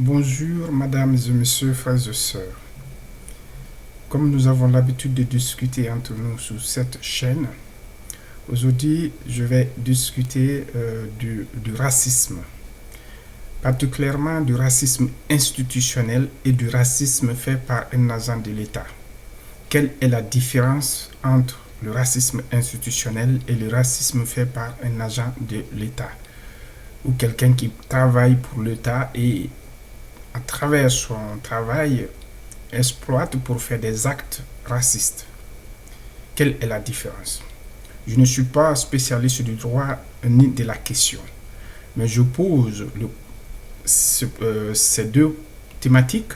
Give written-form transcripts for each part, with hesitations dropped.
Bonjour, mesdames et messieurs, frères et sœurs. Comme nous avons l'habitude de discuter entre nous sur cette chaîne, aujourd'hui, je vais discuter du racisme, particulièrement du racisme institutionnel et du racisme fait par un agent de l'État. Quelle est la différence entre le racisme institutionnel et le racisme fait par un agent de l'État ou quelqu'un qui travaille pour l'État et à travers son travail, exploite pour faire des actes racistes. Quelle est la différence? Je ne suis pas spécialiste du droit ni de la question, mais je pose ces deux thématiques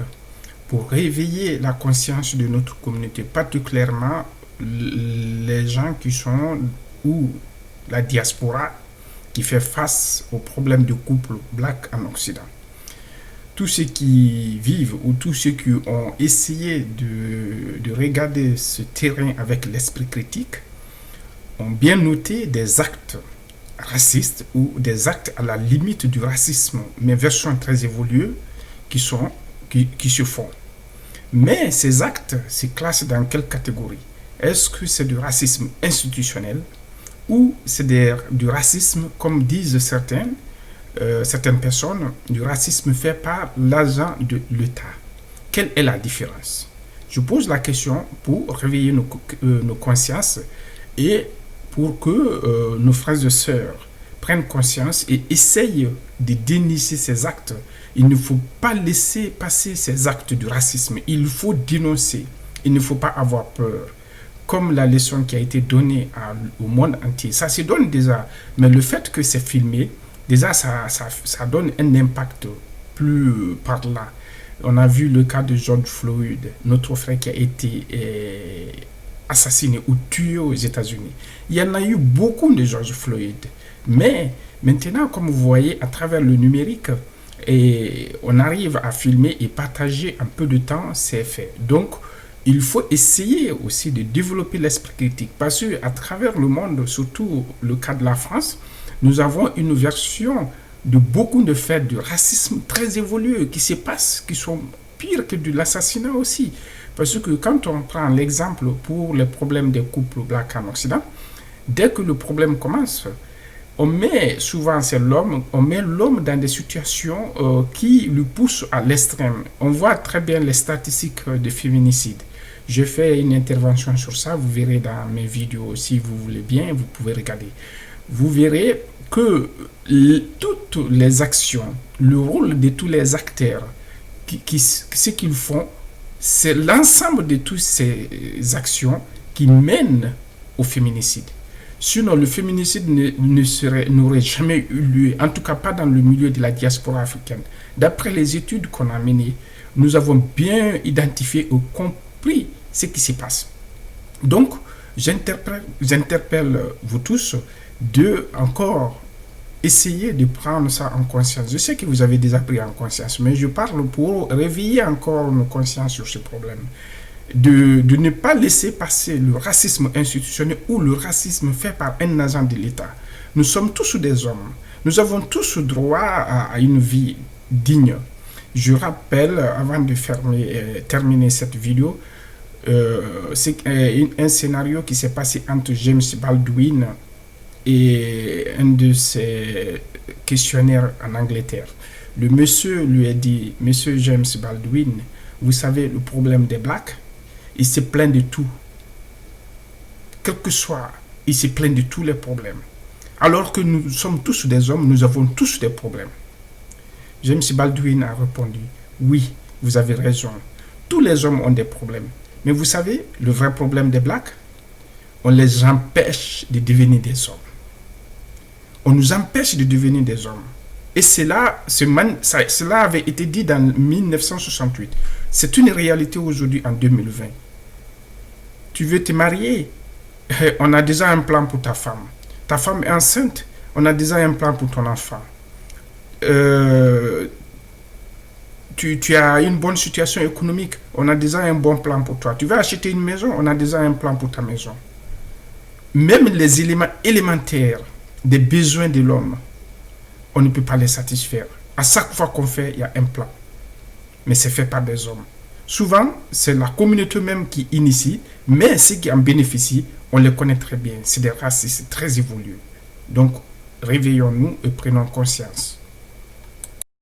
pour réveiller la conscience de notre communauté, particulièrement les gens qui sont ou la diaspora qui fait face aux problèmes de couple black en Occident. Tous ceux qui vivent ou tous ceux qui ont essayé de regarder ce terrain avec l'esprit critique ont bien noté des actes racistes ou des actes à la limite du racisme, mais versions très évoluées qui se font. Mais ces actes se classent dans quelle catégorie? Est-ce que c'est du racisme institutionnel ou c'est du racisme, comme disent certaines personnes, du racisme fait par l'agent de l'État? Quelle est la différence? Je pose la question pour réveiller nos consciences et pour que nos frères et sœurs prennent conscience et essayent de dénoncer ces actes. Il ne faut pas laisser passer ces actes de racisme. Il faut dénoncer. Il ne faut pas avoir peur. Comme la leçon qui a été donnée au monde entier. Ça se donne déjà. Mais le fait que c'est filmé, déjà, ça donne un impact plus parlant. On a vu le cas de George Floyd, notre frère qui a été assassiné ou tué aux États-Unis. Il y en a eu beaucoup de George Floyd. Mais maintenant, comme vous voyez, à travers le numérique, on arrive à filmer et partager un peu de temps ces faits. Donc, il faut essayer aussi de développer l'esprit critique. Parce qu'à travers le monde, surtout le cas de la France, nous avons une version de beaucoup de faits de racisme très évolués qui se passent, qui sont pires que de l'assassinat aussi. Parce que quand on prend l'exemple pour les problèmes des couples blacks en Occident, dès que le problème commence, on met l'homme dans des situations qui le poussent à l'extrême. On voit très bien les statistiques de féminicide. Je fais une intervention sur ça, vous verrez dans mes vidéos, si vous voulez bien, vous pouvez regarder. Vous verrez que toutes les actions, le rôle de tous les acteurs, ce qu'ils font, c'est l'ensemble de toutes ces actions qui mènent au féminicide. Sinon, le féminicide n'aurait jamais eu lieu, en tout cas pas dans le milieu de la diaspora africaine. D'après les études qu'on a menées, nous avons bien identifié et compris ce qui se passe. Donc, j'interpelle vous tous de encore essayer de prendre ça en conscience. Je sais que vous avez déjà pris en conscience, mais je parle pour réveiller encore nos consciences sur ce problème. De ne pas laisser passer le racisme institutionnel ou le racisme fait par un agent de l'État. Nous sommes tous des hommes. Nous avons tous droit à une vie digne. Je rappelle, avant de terminer cette vidéo, c'est un scénario qui s'est passé entre James Baldwin et un de ses questionnaires en Angleterre. Le monsieur lui a dit, monsieur James Baldwin, vous savez le problème des blacks, il se plaint de tout. Quel que soit, il se plaint de tous les problèmes. Alors que nous sommes tous des hommes, nous avons tous des problèmes. James Baldwin a répondu, oui, vous avez raison. Tous les hommes ont des problèmes. Mais vous savez, le vrai problème des blacks, on les empêche de devenir des hommes. On nous empêche de devenir des hommes. Et cela avait été dit dans 1968. C'est une réalité aujourd'hui en 2020. Tu veux te marier? On a déjà un plan pour ta femme. Ta femme est enceinte? On a déjà un plan pour ton enfant. Tu as une bonne situation économique? On a déjà un bon plan pour toi. Tu veux acheter une maison? On a déjà un plan pour ta maison. Même les éléments élémentaires des besoins de l'homme, on ne peut pas les satisfaire. À chaque fois qu'on fait, il y a un plan. mais c'est fait par des hommes. Souvent, c'est la communauté même qui initie, mais ceux qui en bénéficient, on les connaît très bien. C'est des racistes très évolués. Donc, réveillons-nous et prenons conscience.